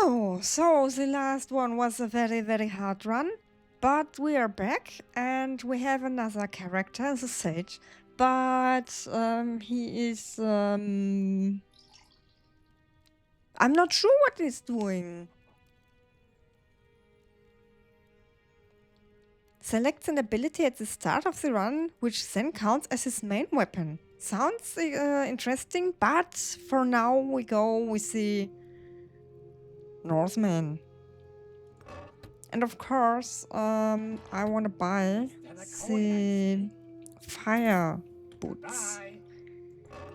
So the last one was a very, very hard run, but we are back and we have another character, the Sage, but he is, I'm not sure what he's doing. Selects an ability at the start of the run, which then counts as his main weapon. Sounds interesting, but for now we go with the Norseman. And of course, I want to buy the fire boots.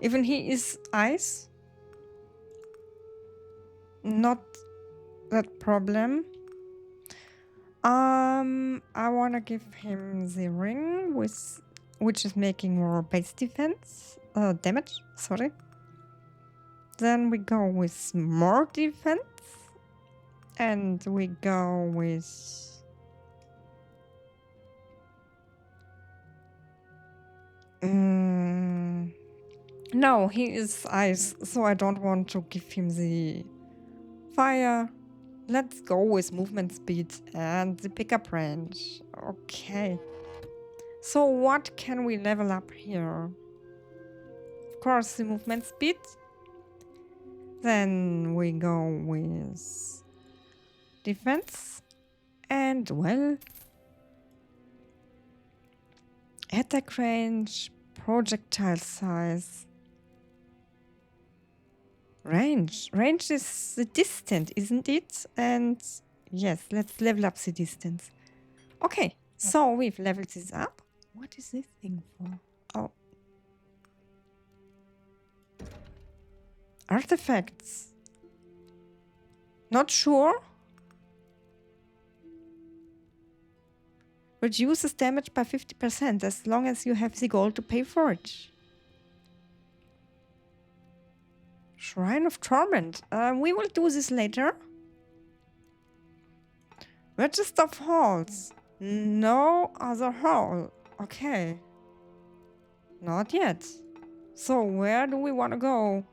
Even he is ice. Not that problem. I want to give him the ring, which is making more base defense, damage, sorry. Then we go with more defense. And we go with... No, he is ice, so I don't want to give him the fire. Let's go with movement speed and the pickup range. Okay. So what can we level up here? Of course, the movement speed. Then we go with defense and, well, attack range, projectile size. Range is the distance, isn't it? And yes, let's level up the distance. Okay, so we've leveled this up. What is this thing for? Oh, artifacts. Not sure. Reduces damage by 50% as long as you have the gold to pay for it. Shrine of Torment. We will do this later. Register of halls. No other hall. Okay. Not yet. So where do we want to go?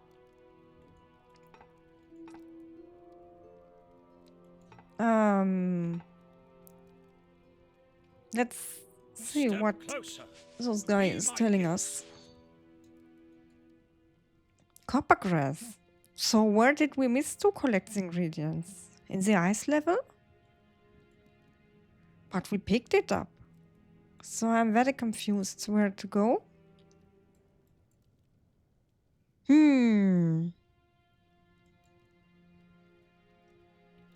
Let's see what those guys telling us. Coppergrass. So where did we miss to collect the ingredients? In the ice level? But we picked it up. So I'm very confused where to go.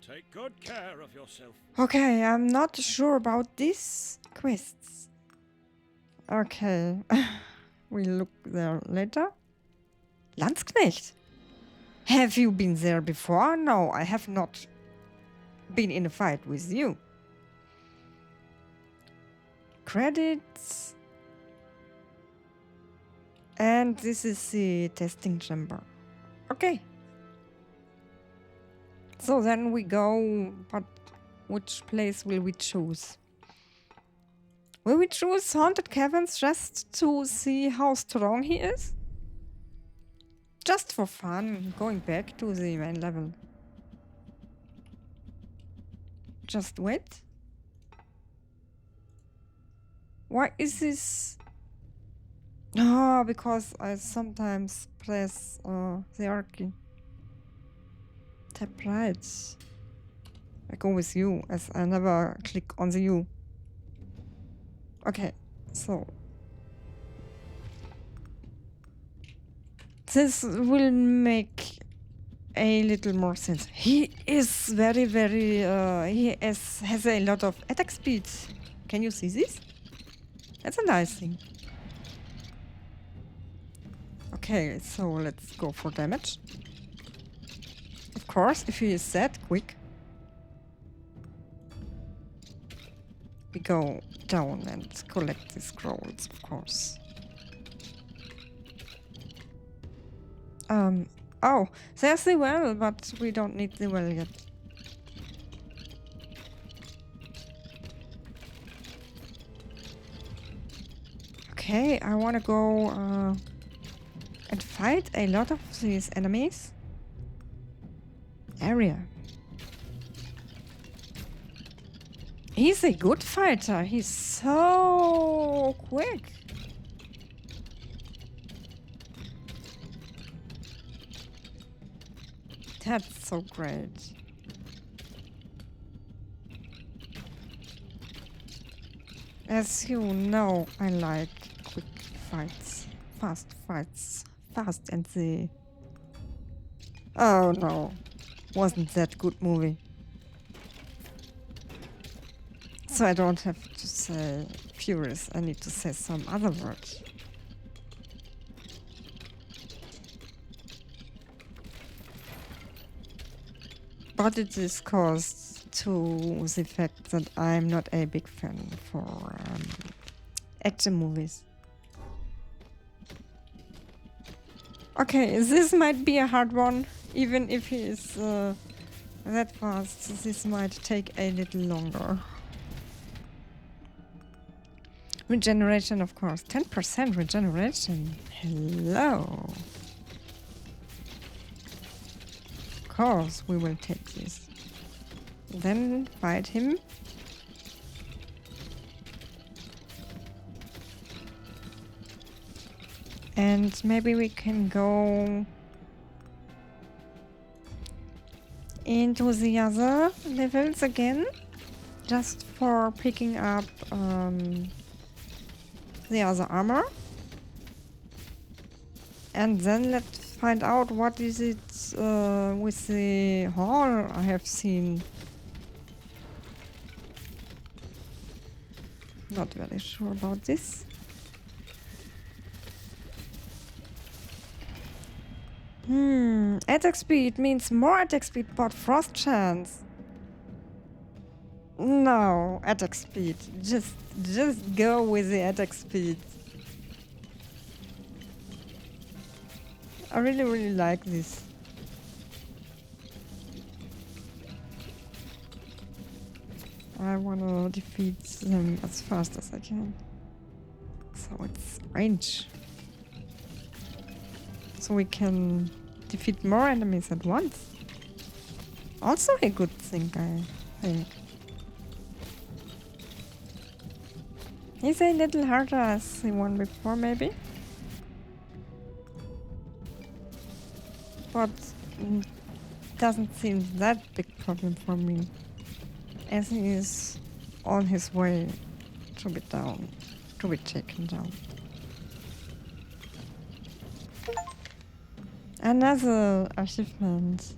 Take good care of yourself. Okay, I'm not sure about these quests. Okay, we'll look there later. Landsknecht. Have you been there before? No, I have not been in a fight with you. Credits. And this is the testing chamber. Okay. So then we go, but which place will we choose? Will we choose Haunted Caverns just to see how strong he is? Just for fun, going back to the main level. Just wait. Why is this? Oh, because I sometimes press the R key. Tap right. I go with U, as I never click on the U. Okay, so this will make a little more sense. He is very, very, he has a lot of attack speed. Can you see this? That's a nice thing. Okay, so let's go for damage. Of course, if he is that quick. We go down and collect the scrolls, of course. Oh, there's the well, but we don't need the well yet. Okay, I want to go and fight a lot of these enemies. Area. He's a good fighter. He's so quick. That's so great. As you know, I like quick fights. Fast fights. Fast and the... Oh no. Wasn't that good movie. So I don't have to say furious. I need to say some other words. But it is caused to the fact that I'm not a big fan for action movies. Okay, this might be a hard one, even if he is that fast. This might take a little longer. Regeneration, of course. 10% regeneration. Hello. Of course, we will take this. Then fight him. And maybe we can go into the other levels again, just for picking up the other armor. And then let's find out what is it with the hall I have seen. Not very sure about this. Attack speed means more attack speed, but frost chance. No, attack speed. Just go with the attack speed. I really like this. I wanna defeat them as fast as I can. So it's range. So we can defeat more enemies at once. Also a good thing, I think. He's a little harder as the one before, maybe. But doesn't seem that big problem for me, as he is on his way to be down, to be taken down. Another achievement.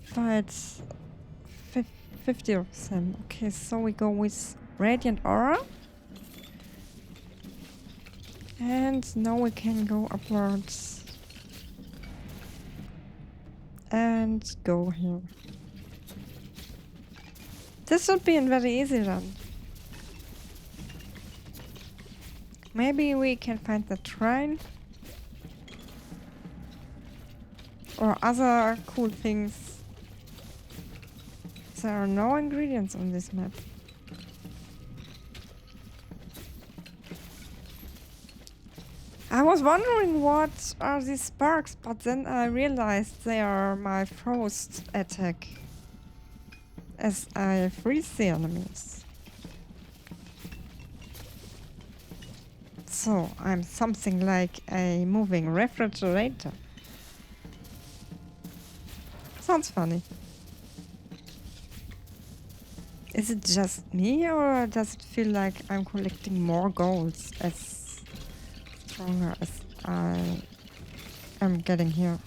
Fight 50 of them. Okay, so we go with Radiant Aura. And now we can go upwards. And go here. This should be a very easy run. Maybe we can find the shrine. Or other cool things. There are no ingredients on this map. I was wondering what are these sparks, but then I realized they are my frost attack. As I freeze the enemies. So I'm something like a moving refrigerator. Sounds funny. Is it just me, or does it feel like I'm collecting more golds as stronger as I am getting here?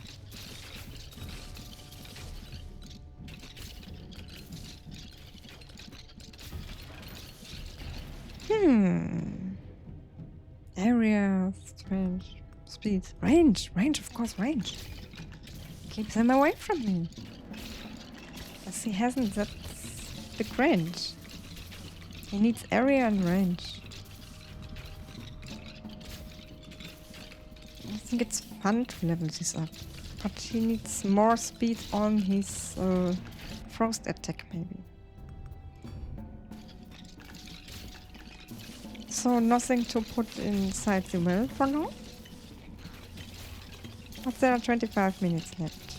Area, strange, speed, range, of course, range. Keep them away from me. As he hasn't that big range. He needs area and range. I think it's fun to level this up. But he needs more speed on his frost attack, maybe. So nothing to put inside the well for now. But there are 25 minutes left.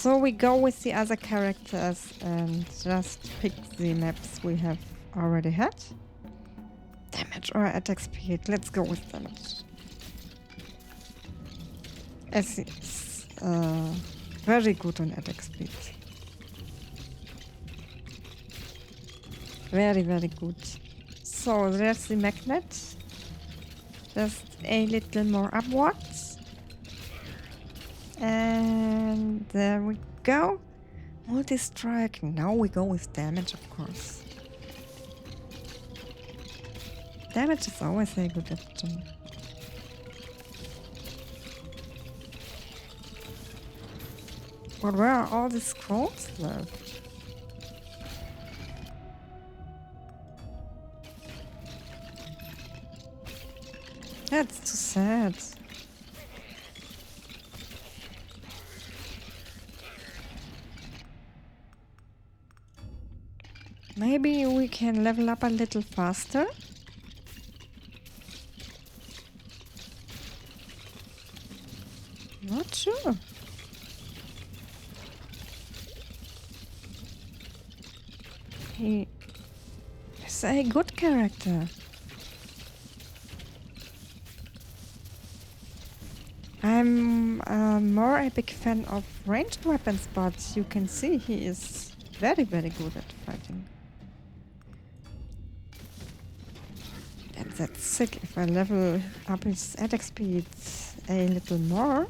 So we go with the other characters and just pick the maps we have already had. Damage or attack speed. Let's go with damage. As it's very good on attack speed. Very, very good. So there's the magnet. Just a little more upwards. And there we go. Multi-strike. Now we go with damage, of course. Damage is always a good option. But where are all the scrolls left? That's too sad. Maybe we can level up a little faster. Not sure. He is a good character. I'm more a big fan of ranged weapons, but you can see he is very, very good at fighting. And that's sick. If I level up his attack speed a little more,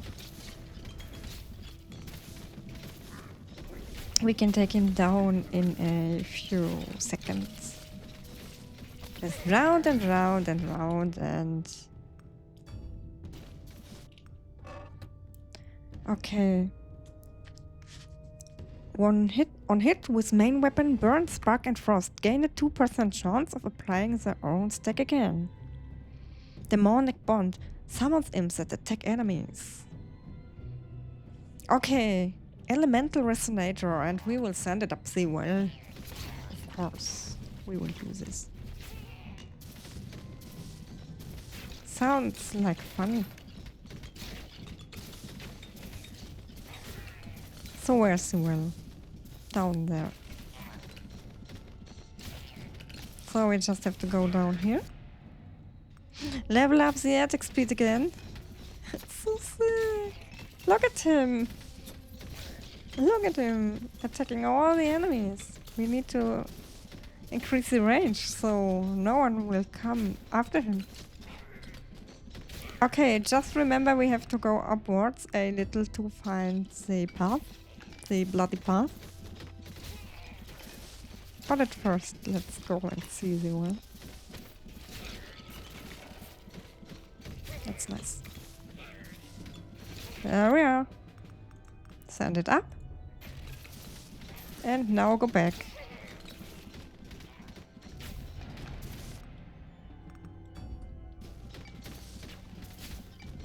we can take him down in a few seconds. Just round and round and round and... Okay. On hit with main weapon, burn, spark and frost. Gain a 2% chance of applying their own stack again. Demonic bond. Summons imps that attack enemies. Okay. Elemental resonator, and we will send it up the well. Of course. We will do this. Sounds like fun. So where's the well? Down there. So we just have to go down here. Level up the attack speed again. It's so sick. Look at him. Look at him attacking all the enemies. We need to increase the range so no one will come after him. Okay, just remember we have to go upwards a little to find the path. The bloody path. But at first, let's go and see the well. That's nice. There we are. Send it up. And now go back.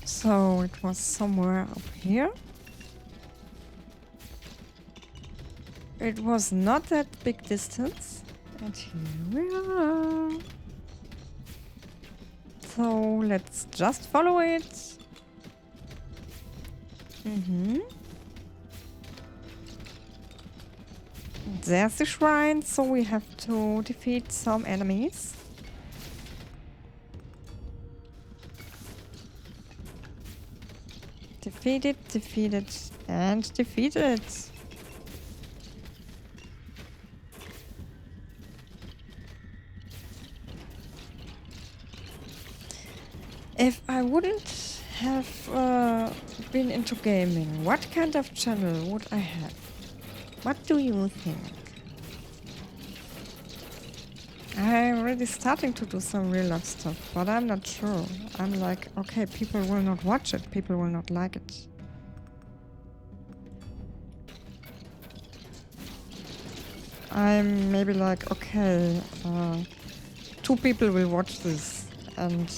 So it was somewhere up here. It was not that big distance. And here we are. So let's just follow it. There's the shrine, so we have to defeat some enemies. Defeat it, and defeat it. If I wouldn't have been into gaming, what kind of channel would I have? What do you think? I'm already starting to do some real life stuff, but I'm not sure. I'm like, okay, people will not watch it, people will not like it. I'm maybe like, okay, 2 people will watch this, and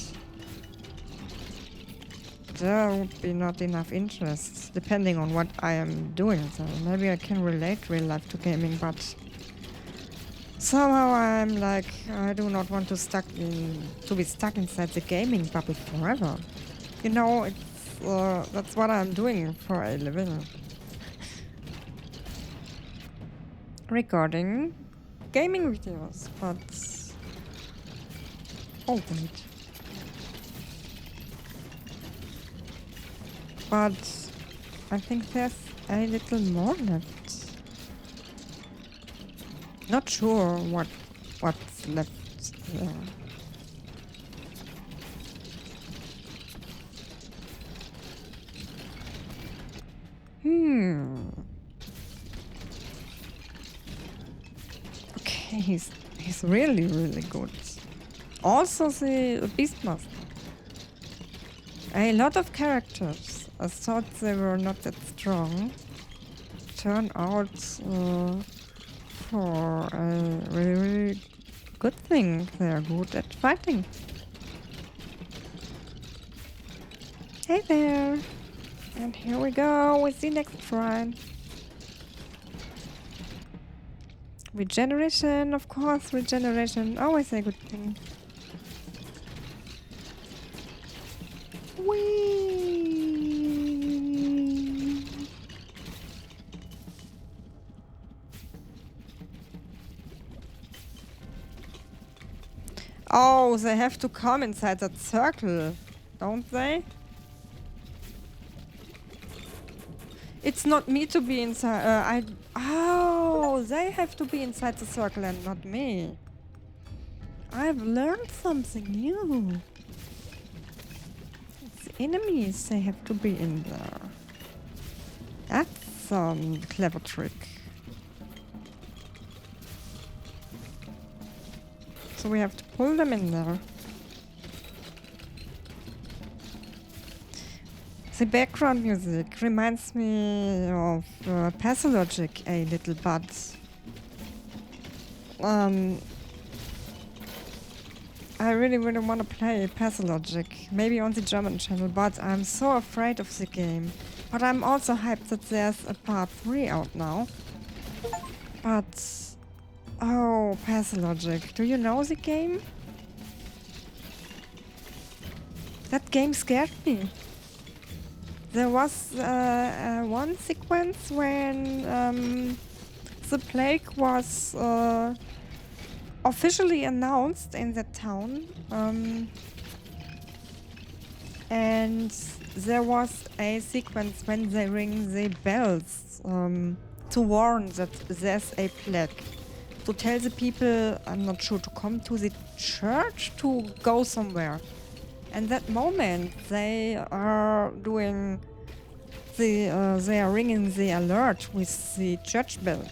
there would be not enough interest, depending on what I am doing. So maybe I can relate real life to gaming, but somehow I'm like, I do not want to be stuck inside the gaming bubble forever. You know, it's that's what I'm doing for a living. recording gaming videos, but hold it. But I think there's a little more left. Not sure what's left there. Okay, he's really, really good. Also the Beastmaster. A lot of characters. I thought they were not that strong. Turn out for a really, really good thing. They're good at fighting. Hey there! And here we go with the next shrine. Regeneration, of course, regeneration. Always a good thing. Whee! Oh, they have to come inside that circle, don't they? It's not me to be inside. Oh, they have to be inside the circle and not me. I've learned something new. It's the enemies, they have to be in there. That's some clever trick. So we have to pull them in there. The background music reminds me of Pathologic a little, but I really want to play Pathologic, maybe on the German channel, but I'm so afraid of the game. But I'm also hyped that there's a part 3 out now. But oh, Pathologic, do you know the game? That game scared me. There was one sequence when the plague was officially announced in that town, and there was a sequence when they ring the bells to warn that there's a plague, to tell the people, I'm not sure, to come to the church, to go somewhere. And that moment, they are doing they are ringing the alert with the church bells.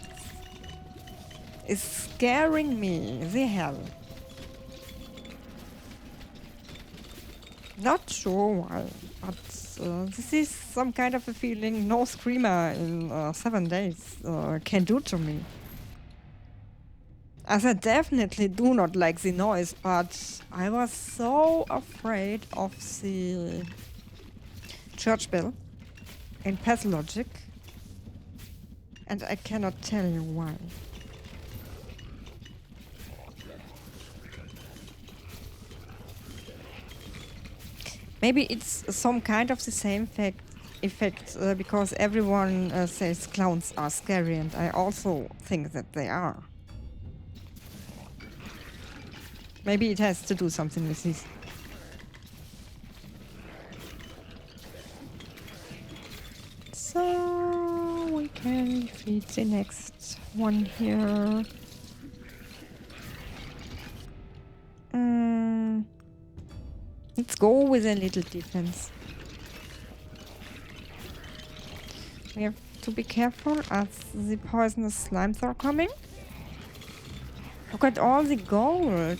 It's scaring me, the hell. Not sure why, but this is some kind of a feeling no screamer in 7 days can do to me. As I definitely do not like the noise, but I was so afraid of the church bell in Pathologic, and I cannot tell you why. Maybe it's some kind of the same effect because everyone says clowns are scary, and I also think that they are. Maybe it has to do something with this. So we can defeat the next one here. Let's go with a little defense. We have to be careful as the poisonous slimes are coming. Look at all the gold.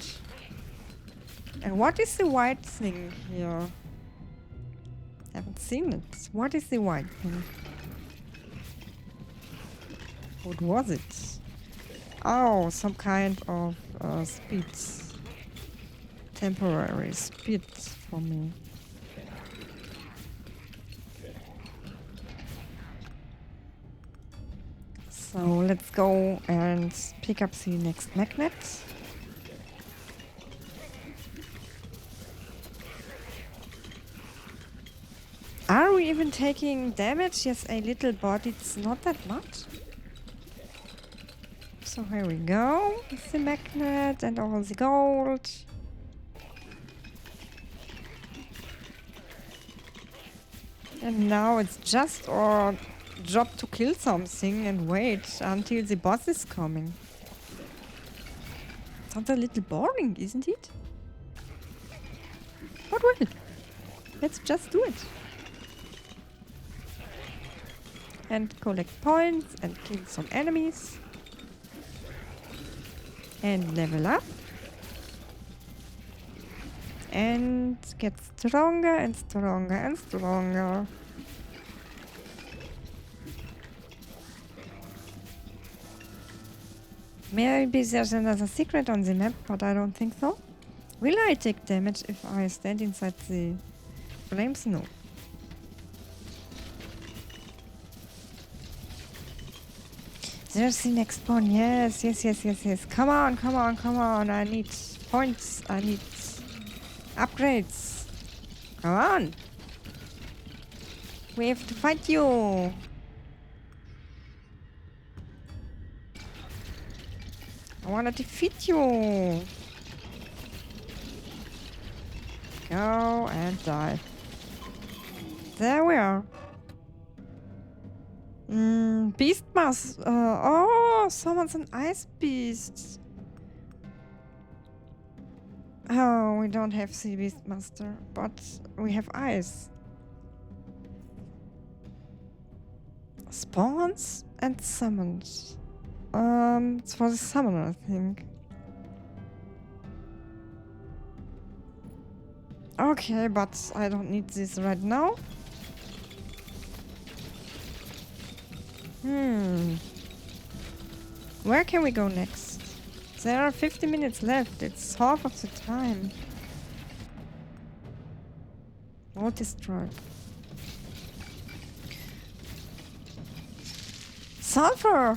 And what is the white thing here? Haven't seen it. What is the white thing? What was it? Oh, some kind of speed. Temporary speed for me. So let's go and pick up the next magnet. Are we even taking damage? Yes, a little, but it's not that much. So here we go. With the magnet and all the gold. And now it's just our job to kill something and wait until the boss is coming. Sounds a little boring, isn't it? But well, let's just do it. And collect points and kill some enemies. And level up. And get stronger and stronger and stronger. Maybe there's another secret on the map, but I don't think so. Will I take damage if I stand inside the flames? No. There's the next one. Yes, yes, yes, yes, yes. Come on, come on, come on. I need points. I need upgrades. Come on. We have to fight you. I want to defeat you. Go and die. There we are. Beastmaster. Oh, someone's an ice beast. Oh, we don't have the Beastmaster, but we have ice. Spawns and summons. It's for the summoner, I think. Okay, but I don't need this right now. Where can we go next? There are 50 minutes left. It's half of the time. What destroy? Sulfur!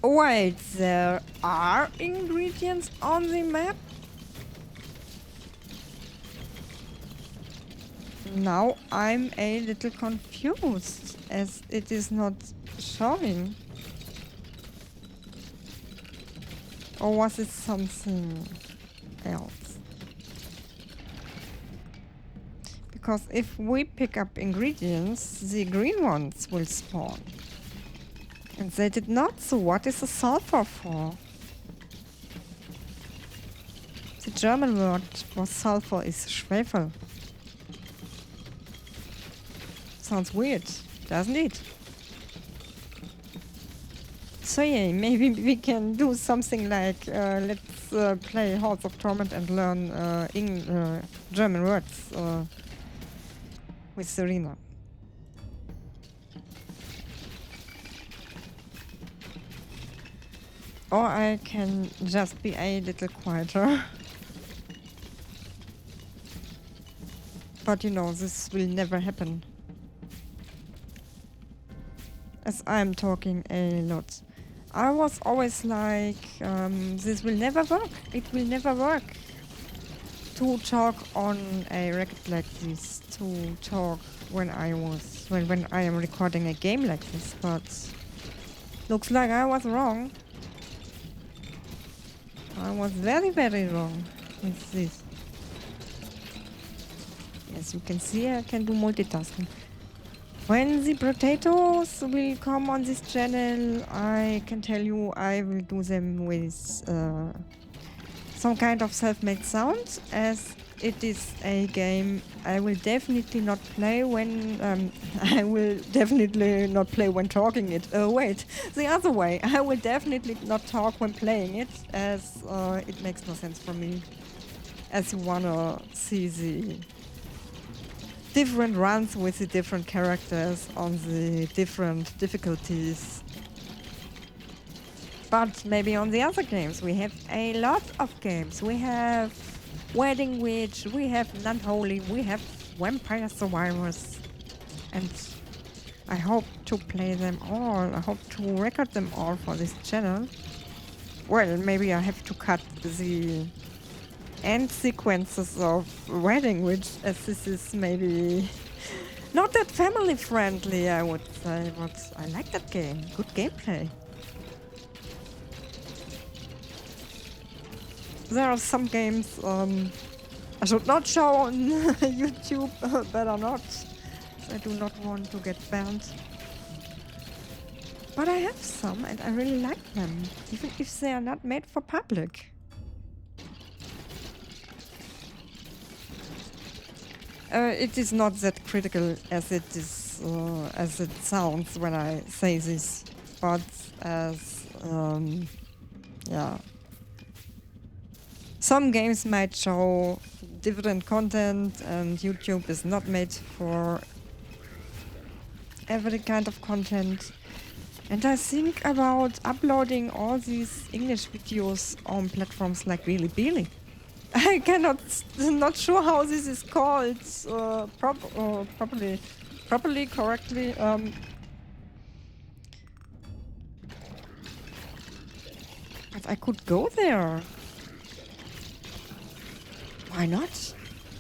Wait, there are ingredients on the map? Now I'm a little confused, as it is not showing. Or was it something else? Because if we pick up ingredients, the green ones will spawn. And they did not, so what is the sulfur for? The German word for sulfur is Schwefel. Sounds weird, doesn't it? So yeah, maybe we can do something like let's play Halls of Torment and learn German words with Serena. Or I can just be a little quieter. But you know, this will never happen. As I'm talking a lot. I was always like, this will never work. It will never work. To talk on a record like this. To talk when I am recording a game like this. But looks like I was wrong. I was very, very wrong with this. As you can see, I can do multitasking. When the potatoes will come on this channel, I can tell you I will do them with some kind of self-made sounds, as it is a game I will definitely not play when talking it. Wait, the other way. I will definitely not talk when playing it, as it makes no sense for me. As you wanna see the different runs with the different characters on the different difficulties. But maybe on the other games, we have a lot of games. We have Wedding Witch, we have Non-Holy, we have Vampire Survivors. And I hope to play them all. I hope to record them all for this channel. Well, maybe I have to cut the end sequences of Wedding Witch, as this is maybe Not that family friendly, I would say, but I like that game. Good gameplay. There are some games I should not show on YouTube, better not. I do not want to get banned. But I have some and I really like them, even if they are not made for public. It is not that critical as it is, as it sounds when I say this, but as, yeah. Some games might show different content and YouTube is not made for every kind of content. And I think about uploading all these English videos on platforms like Bilibili. I cannot, not sure how this is called properly, correctly. But I could go there. Why not?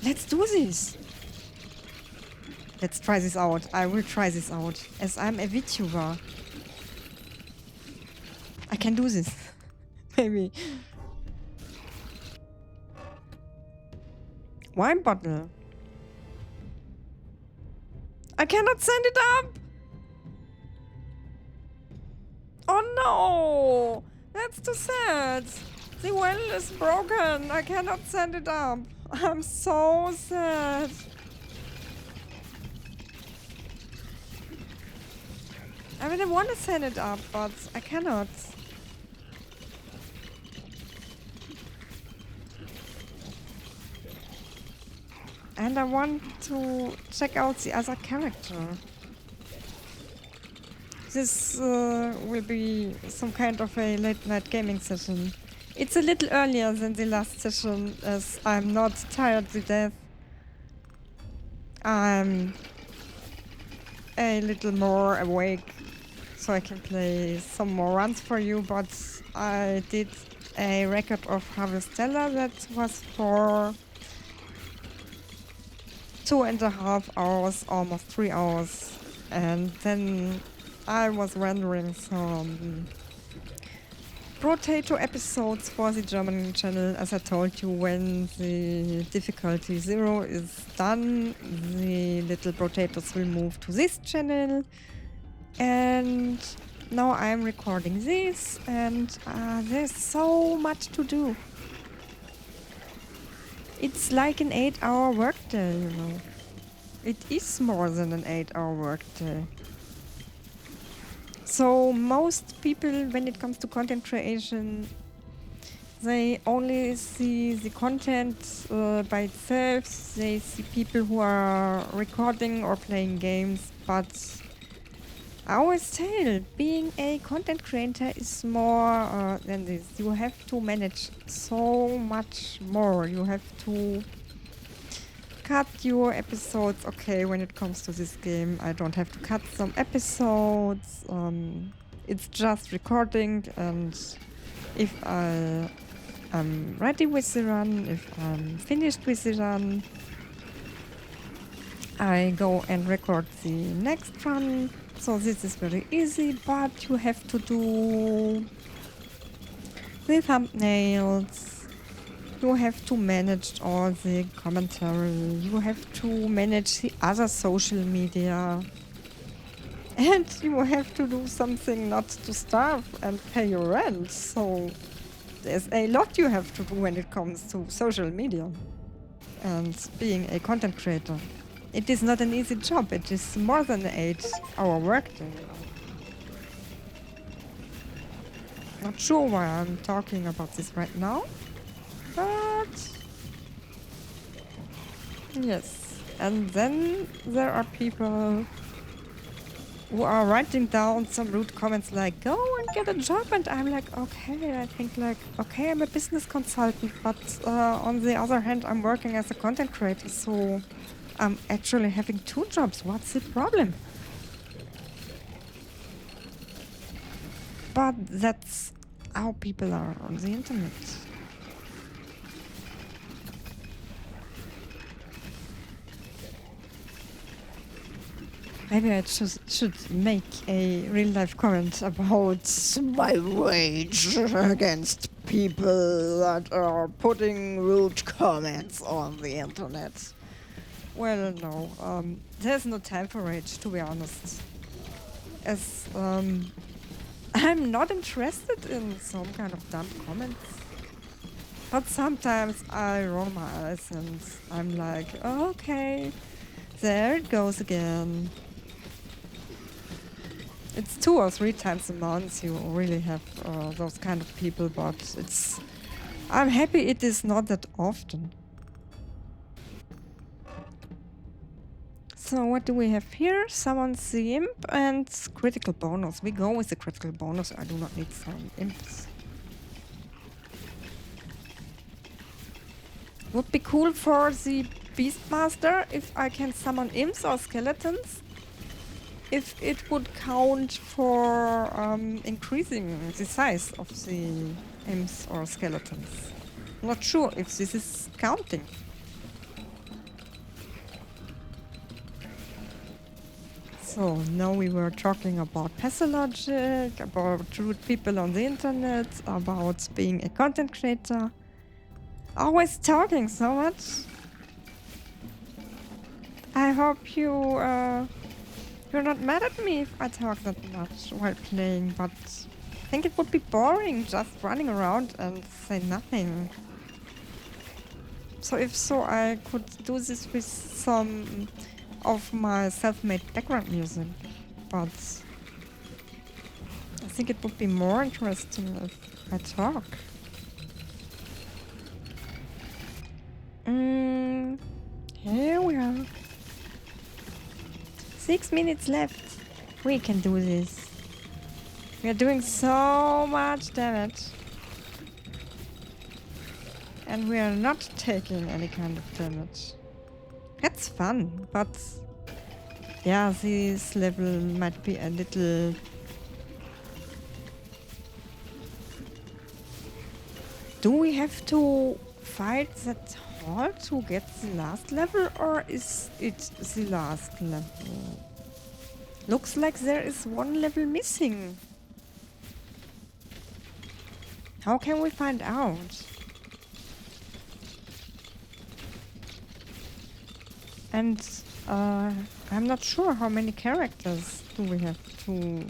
Let's do this. Let's try this out. I will try this out, as I'm a VTuber. I can do this. Maybe. Wine bottle. I cannot send it up! Oh no! That's too sad. The well is broken. I cannot send it up. I'm so sad. I really want to send it up, but I cannot. And I want to check out the other character. This will be some kind of a late night gaming session. It's a little earlier than the last session, as I'm not tired to death. I'm a little more awake, so I can play some more runs for you, but I did a record of Harvestella that was for 2.5 hours, almost 3 hours, and then I was rendering some potato episodes for the German channel. As I told you, when the difficulty 0 is done, the little potatoes will move to this channel. And now I'm recording this, and there's so much to do. It's like an 8-hour workday, you know. It is more than an 8-hour workday. So most people, when it comes to content creation, they only see the content by itself. They see people who are recording or playing games, but I always tell, being a content creator is more than this. You have to manage so much more. You have to cut your episodes. Okay, when it comes to this game, I don't have to cut some episodes. It's just recording, and if I'm ready with the run, if I'm finished with the run, I go and record the next run. So this is very easy, but you have to do the thumbnails, you have to manage all the commentary, you have to manage the other social media, and you have to do something not to starve and pay your rent. So there's a lot you have to do when it comes to social media and being a content creator. It is not an easy job. It is more than an 8-hour workday. Not sure why I'm talking about this right now, but yes. And then there are people who are writing down some rude comments like, go and get a job, and I'm like, okay, I think like, okay, I'm a business consultant, but on the other hand, I'm working as a content creator, so I'm actually having 2 jobs. What's the problem? But that's how people are on the internet. Maybe I should make a real-life comment about my rage against people that are putting rude comments on the internet. Well, no, there's no time for rage, to be honest. As I'm not interested in some kind of dumb comments. But sometimes I roll my eyes and I'm like, okay, there it goes again. It's 2 or 3 times a month you really have those kind of people, but I'm happy it is not that often. So what do we have here? Summons the imp and critical bonus. We go with the critical bonus. I do not need some imps. Would be cool for the Beastmaster if I can summon imps or skeletons. If it would count for increasing the size of the imps or skeletons. Not sure if this is counting. So now we were talking about pathologic, about rude people on the internet, about being a content creator. Always talking so much. I hope you're not mad at me if I talk that much while playing, but I think it would be boring just running around and say nothing. So if so, I could do this with some of my self-made background music, but I think it would be more interesting if I talk. Here we are. 6 minutes left. We can do this. We are doing so much damage. And we are not taking any kind of damage. That's fun, but yeah, this level might be a little... Do we have to fight that hall to get the last level, or is it the last level? Looks like there is one level missing. How can we find out? And I'm not sure how many characters do we have to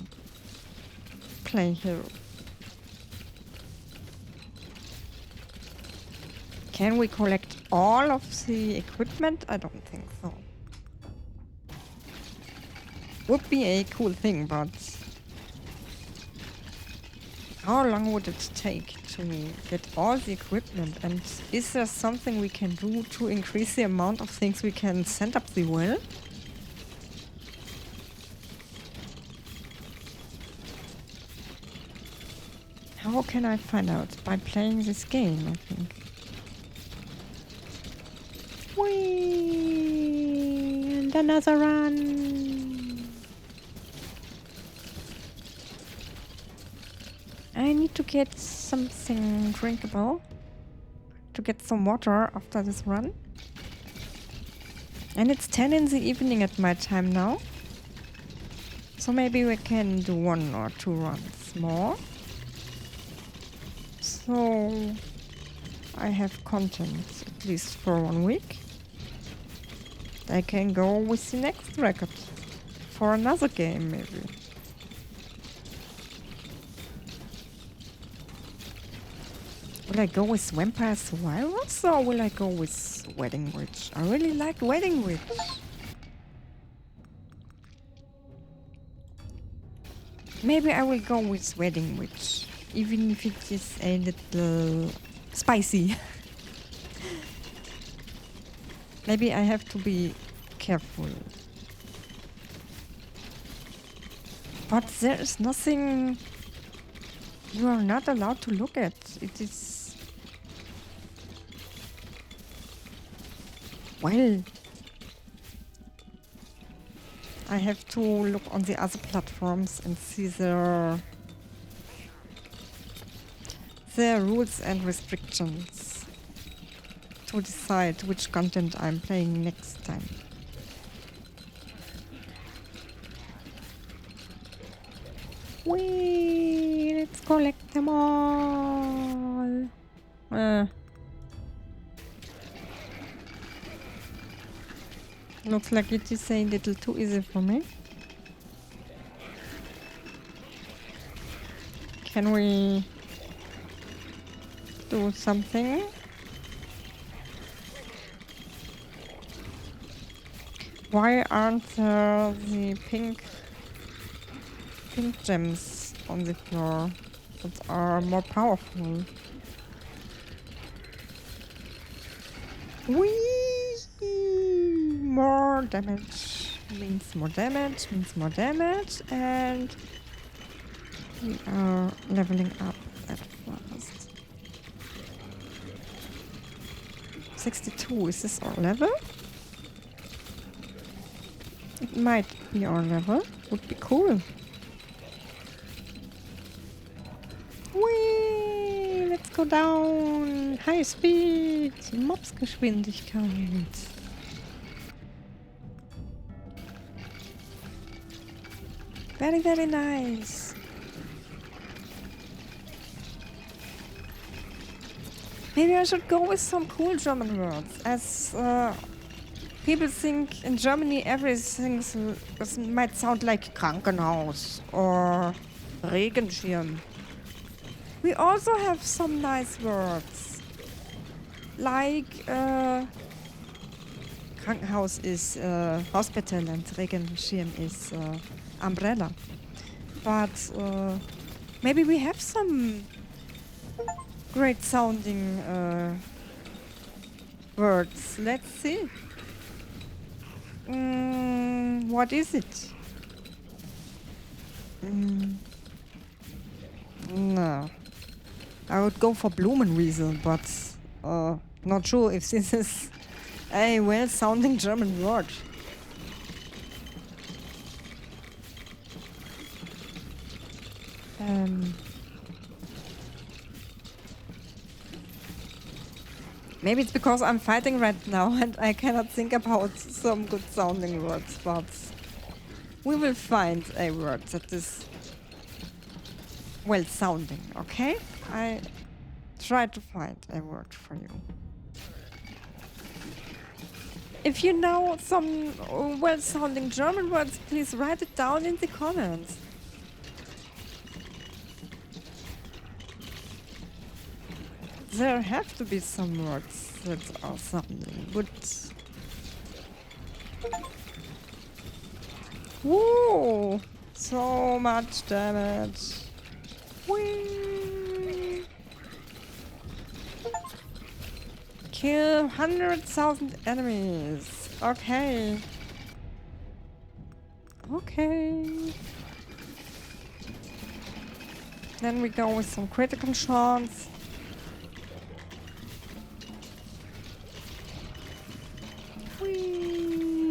play here. Can we collect all of the equipment? I don't think so. Would be a cool thing, but how long would it take to get all the equipment? And is there something we can do to increase the amount of things we can send up the well? How can I find out? By playing this game, I think. Whee! And another run! I need to get something drinkable. To get some water after this run. And it's 10 in the evening at my time now. So maybe we can do 1 or 2 runs more. So I have content at least for 1 week. I can go with the next record for another game maybe. Will I go with Vampire Survivors or will I go with Wedding Witch? I really like Wedding Witch. Maybe I will go with Wedding Witch, even if it is a little spicy. Maybe I have to be careful. But there is nothing you are not allowed to look at. It is... Well, I have to look on the other platforms and see their rules and restrictions to decide which content I'm playing next time. Whee! Let's collect them all. Looks like it is a little too easy for me. Can we do something? Why aren't there the pink gems on the floor that are more powerful? Whee! More damage means more damage, and we are leveling up at fast. 62, is this our level? It might be our level. Would be cool. Whee! Let's go down. High speed. Mobsgeschwindigkeit. Very, very nice. Maybe I should go with some cool German words, as people think in Germany everything might sound like Krankenhaus or Regenschirm. We also have some nice words, like Krankenhaus is hospital and Regenschirm is umbrella. But maybe we have some great sounding words. Let's see. What is it? No. I would go for Blumenwiese, but not sure if this is a well-sounding German word. Maybe it's because I'm fighting right now and I cannot think about some good sounding words, but we will find a word that is well sounding, okay? I try to find a word for you. If you know some well sounding German words, please write it down in the comments. There have to be some words that are sounding good. Whoa! So much damage. Whee! Kill 100,000 enemies. Okay. Okay. Then we go with some critical shots. Whee!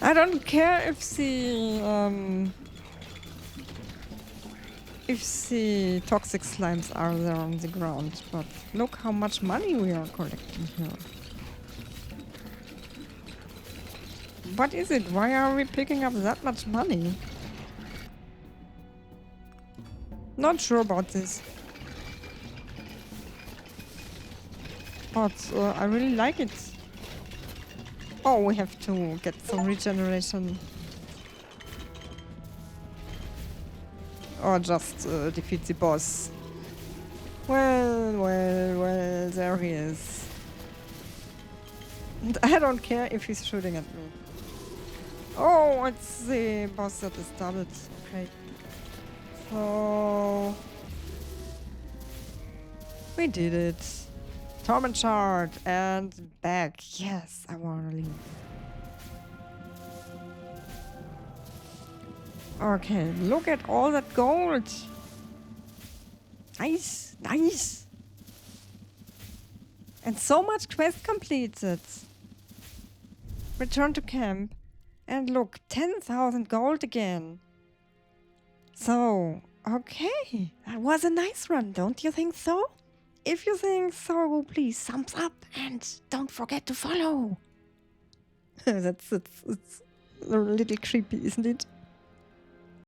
I don't care if the toxic slimes are there on the ground, but look how much money we are collecting here. What is it? Why are we picking up that much money? Not sure about this. But I really like it. Oh, we have to get some regeneration. Or just defeat the boss. Well, there he is. And I don't care if he's shooting at me. Oh, it's the boss that is doubled. Okay. So... we did it. Torment shard and back. Yes, I wanna leave. Okay, look at all that gold. Nice, nice. And so much quest completed. Return to camp. And look, 10,000 gold again. So, okay. That was a nice run, don't you think so? If you think so, please thumbs up and don't forget to follow. It's a little creepy, isn't it?